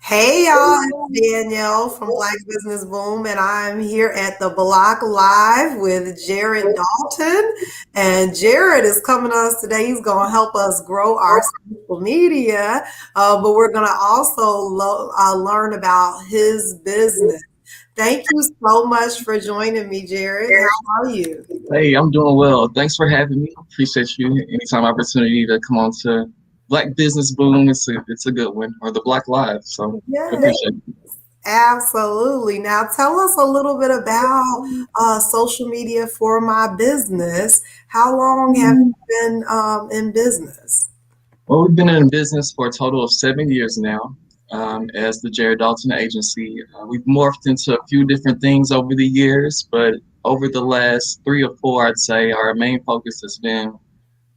Hey y'all, it's Danielle from Black Business Boom, and I'm here at the BLOC Live with Jared Dalton. And Jared is coming to us today. He's going to help us grow our social media, but we're going to also learn about his business. Thank you so much for joining me, Jared. How are you? Hey, I'm doing well. Thanks for having me. Appreciate you. Anytime opportunity to come on to Black Business Boom, it's a good one, or the Black Live. So I Yes. appreciate it. Absolutely. Now, tell us a little bit about social media for my business. How long have you been in business? Well, we've been in business for a total of 7 years now, as the Jared Dalton Agency. We've morphed into a few different things over the years, but over the last 3 or 4, I'd say our main focus has been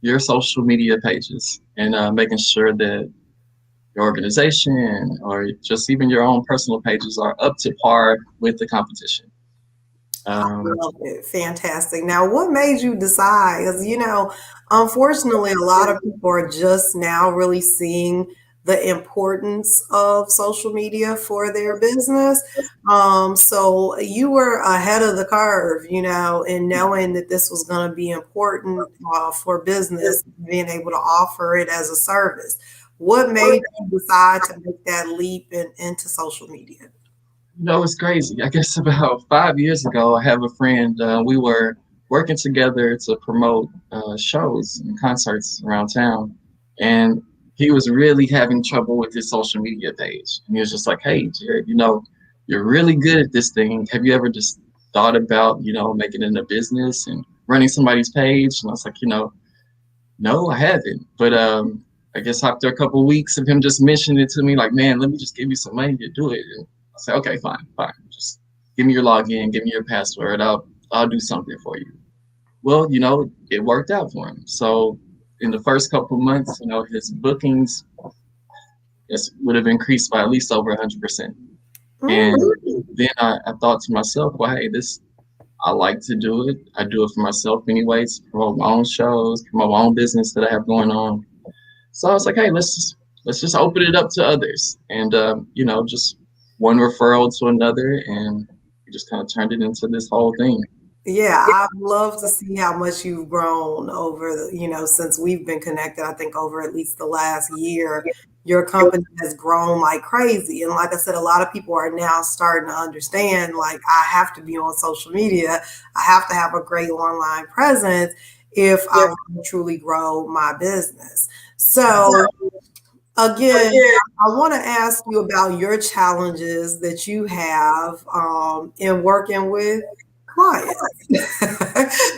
your social media pages and making sure that your organization or just even your own personal pages are up to par with the competition. I Um, love it. Fantastic. Now, what made you decide? Because, unfortunately, a lot of people are just now really seeing the importance of social media for their business. So you were ahead of the curve, in knowing that this was going to be important for business, being able to offer it as a service. What made you decide to make that leap into social media? it's crazy. I guess about 5 years ago, I have a friend. We were working together to promote shows and concerts around town, and he was really having trouble with his social media page. And he was just like, "Hey, Jared, you're really good at this thing. Have you ever just thought about, making it a business and running somebody's page?" And I was like, no, I haven't. But I guess after a couple of weeks of him just mentioning it to me, like, man, let me just give you some money to do it. And I said, okay, fine, fine. Just give me your login, give me your password. I'll do something for you. Well, it worked out for him. So in the first couple of months, his bookings would have increased by at least over 100%. And Mm. then I thought to myself, well, hey, I like to do it. I do it for myself anyways, promote my own shows, promote my own business that I have going on. So I was like, hey, let's just open it up to others, and just one referral to another, and we just kind of turned it into this whole thing. Yeah, I'd love to see how much you've grown over since we've been connected. I think over at least the last year, your company has grown like crazy. And like I said, a lot of people are now starting to understand, like, I have to be on social media. I have to have a great online presence if I want to truly grow my business. So again, I want to ask you about your challenges that you have in working with clients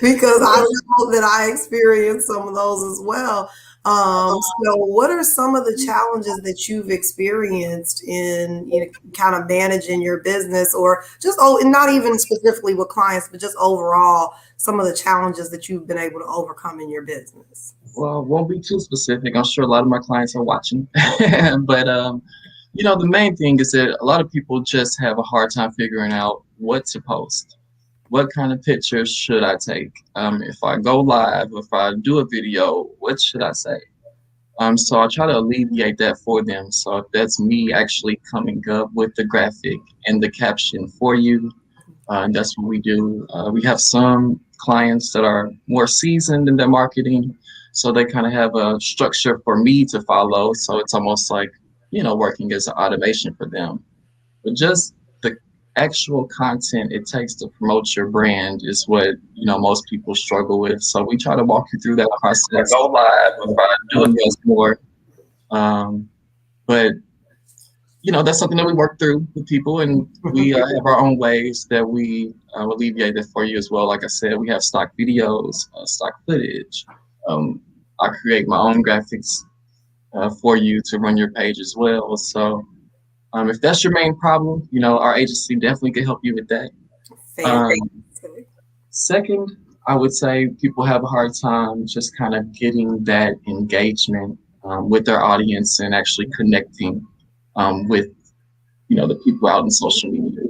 because I know that I experienced some of those as well. So, what are some of the challenges that you've experienced in kind of managing your business, or just and not even specifically with clients, but just overall some of the challenges that you've been able to overcome in your business? Well, won't be too specific. I'm sure a lot of my clients are watching, but the main thing is that a lot of people just have a hard time figuring out what to post. What kind of pictures should I take? If I go live, if I do a video, what should I say? So I try to alleviate that for them. So if that's me actually coming up with the graphic and the caption for you, and that's what we do. We have some clients that are more seasoned in their marketing, so they kind of have a structure for me to follow. So it's almost like, working as an automation for them. But just the actual content it takes to promote your brand is what, most people struggle with. So we try to walk you through that process. Go live if I do it once more. Um, but that's something that we work through with people, and we have our own ways that we alleviate it for you as well. Like I said, we have stock videos, stock footage. Um, I create my own graphics for you to run your page as well. So if that's your main problem, our agency definitely can help you with that. Um, Fantastic. Second, I would say people have a hard time just kind of getting that engagement with their audience and actually connecting with the people out in social media.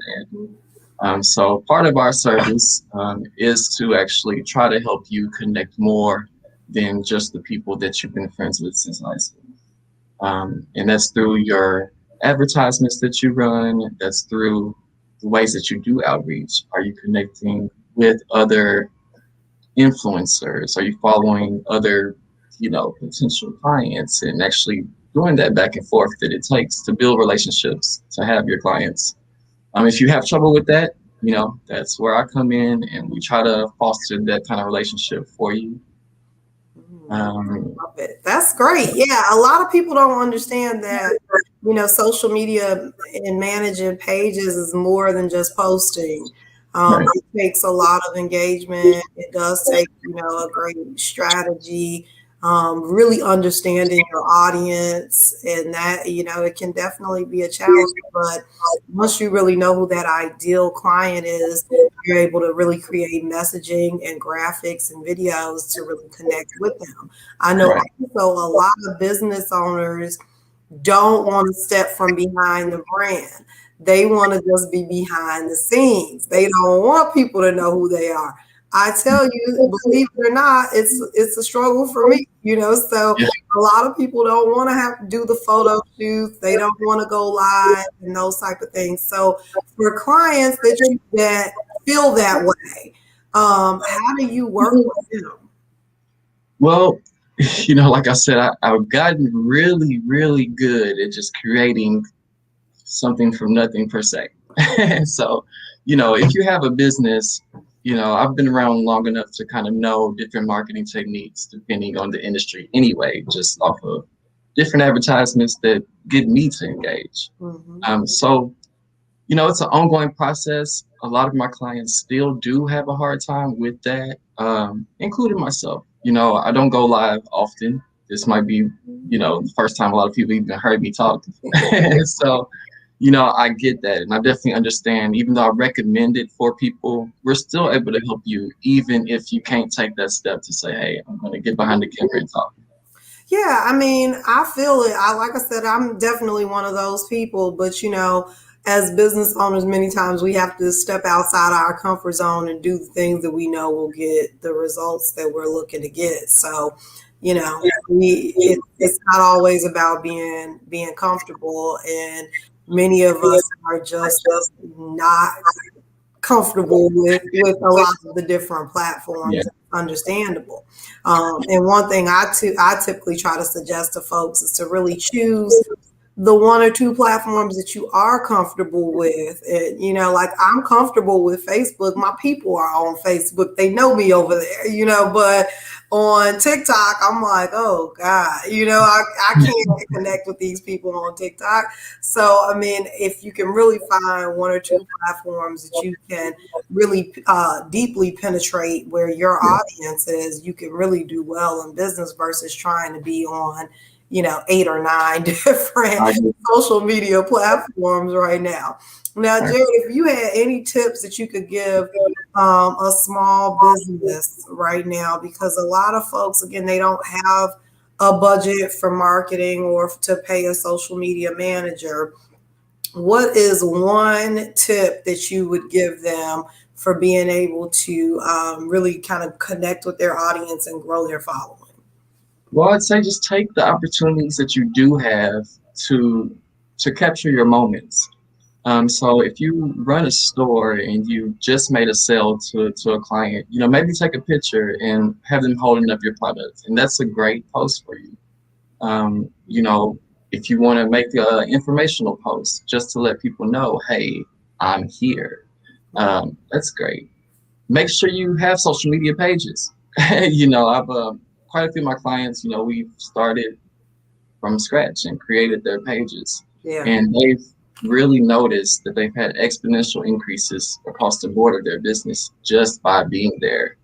So part of our service is to actually try to help you connect more than just the people that you've been friends with since high school. And that's through your advertisements that you run, that's through the ways that you do outreach. Are you connecting with other influencers? Are you following other, potential clients and actually doing that back and forth that it takes to build relationships, to have your clients? If you have trouble with that, that's where I come in and we try to foster that kind of relationship for you. Love it. That's great. Yeah, a lot of people don't understand that, social media and managing pages is more than just posting. Right, It takes a lot of engagement. It does take, a great strategy, really understanding your audience, and that, it can definitely be a challenge. But once you really know who that ideal client is, you're able to really create messaging and graphics and videos to really connect with them. I know right, also a lot of business owners don't want to step from behind the brand. They want to just be behind the scenes. They don't want people to know who they are. I tell you, believe it or not, it's a struggle for me, so yeah, a lot of people don't want to have to do the photo shoots. They don't want to go live and those type of things. So for clients that you that feel that way, how do you work with them? well, like I said, I've gotten really, really good at just creating something from nothing per se. So, if you have a business, I've been around long enough to kind of know different marketing techniques depending on the industry anyway, just off of different advertisements that get me to engage. Mhm. So, it's an ongoing process. A lot of my clients still do have a hard time with that, including myself. I don't go live often. This might be, the first time a lot of people even heard me talk. So, I get that. And I definitely understand, even though I recommend it for people, we're still able to help you, even if you can't take that step to say, hey, I'm going to get behind the camera and talk. Yeah, I mean, I feel it. Like I said, I'm definitely one of those people, but as business owners, many times we have to step outside our comfort zone and do the things that we know will get the results that we're looking to get. So, it's not always about being comfortable, and many of us are just not comfortable with a lot of the different Yeah, platforms. Understandable. And one thing I typically try to suggest to folks is to really choose the one or two platforms that you are comfortable with. And, like I'm comfortable with Facebook. My people are on Facebook. They know me over there, but on TikTok, I'm like, oh God, I can't connect with these people on TikTok. So, I mean, if you can really find one or two platforms that you can really deeply penetrate where your yeah, audience is, you can really do well in business versus trying to be on, 8 or 9 different I agree. social media platforms right now. Now, Right. Jared, if you had any tips that you could give a small business right now, because a lot of folks, again, they don't have a budget for marketing or to pay a social media manager, what is one tip that you would give them for being able to really kind of connect with their audience and grow their following? Well, I'd say just take the opportunities that you do have to capture your moments. So if you run a store and you just made a sale to a client, maybe take a picture and have them holding up your product, and that's a great post for you. Um, you know, if you want to make an informational post just to let people know, hey, I'm here, that's great. Make sure you have social media pages. I've quite a few of my clients, we've started from scratch and created their pages. Yeah. And they've really noticed that they've had exponential increases across the board of their business just by being there.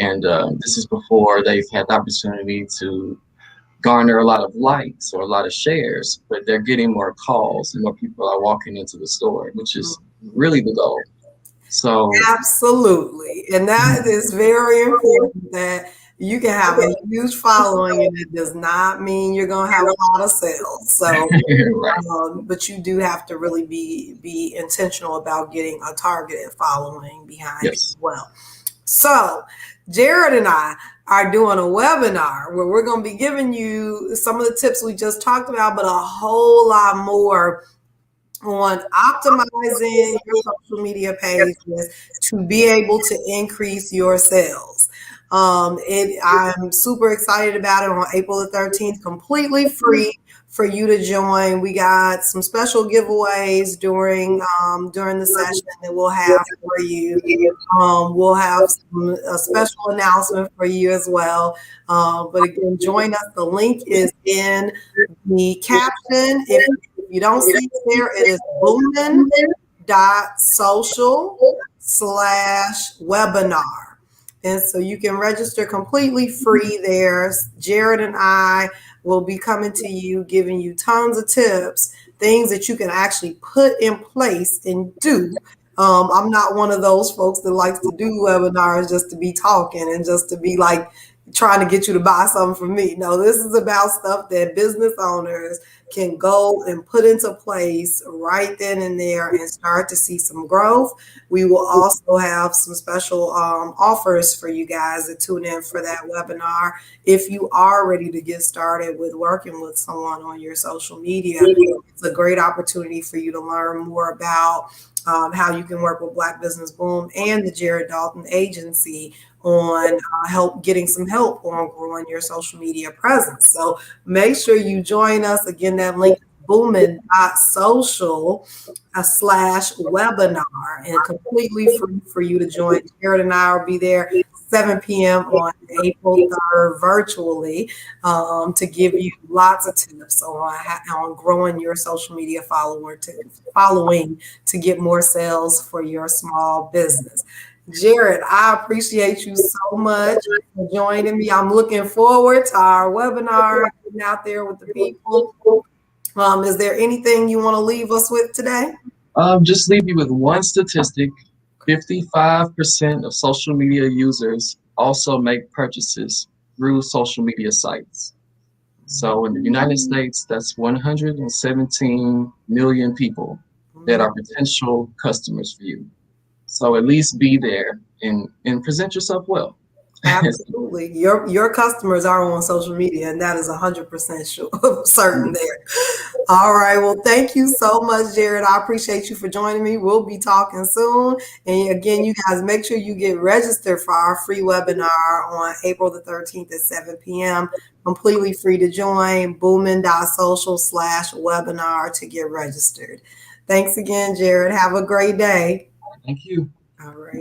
And this is before they've had the opportunity to garner a lot of likes or a lot of shares, but they're getting more calls and more people are walking into the store, which is really the goal. So, Absolutely. And that is very important that you can have a huge following and it does not mean you're going to have a lot of sales. So, right. but you do have to really be intentional about getting a targeted following behind you Yes. as well. So, Jared and I are doing a webinar where we're going to be giving you some of the tips we just talked about, but a whole lot more on optimizing your social media pages to be able to increase your sales. I'm super excited about it on April the 13th, completely free for you to join. We got some special giveaways during the session that we'll have for you. We'll have a special announcement for you as well. But again, join us. The link is in the caption. If you don't see it there, it is boomin.social/webinar. And so you can register completely free there. Jared and I will be coming to you, giving you tons of tips, things that you can actually put in place and do. I'm not one of those folks that likes to do webinars just to be talking and just to be like trying to get you to buy something from me. No, this is about stuff that business owners can go and put into place right then and there and start to see some growth. We will also have some special offers for you guys to tune in for that webinar. If you are ready to get started with working with someone on your social media, it's a great opportunity for you to learn more about how you can work with Black Business Boom and the Jared Dalton Agency on getting some help on growing your social media presence. So make sure you join us. Again, that link is boomin.social/webinar and completely free for you to join. Jared and I will be there 7 p.m. on April 3rd virtually to give you lots of tips on growing your social media following to get more sales for your small business. Jared, I appreciate you so much for joining me. I'm looking forward to our webinar, getting out there with the people. Is there anything you want to leave us with today? Just leave you with one statistic. 55% of social media users also make purchases through social media sites. So in the United States, that's 117 million people that are potential customers for you. So at least be there and present yourself well. Absolutely. Your customers are on social media, and that is 100% sure, certain there. All right. Well, thank you so much, Jared. I appreciate you for joining me. We'll be talking soon. And again, you guys make sure you get registered for our free webinar on April the 13th at 7 p.m. Completely free to join. Boomin.social/webinar to get registered. Thanks again, Jared. Have a great day. Thank you. All right.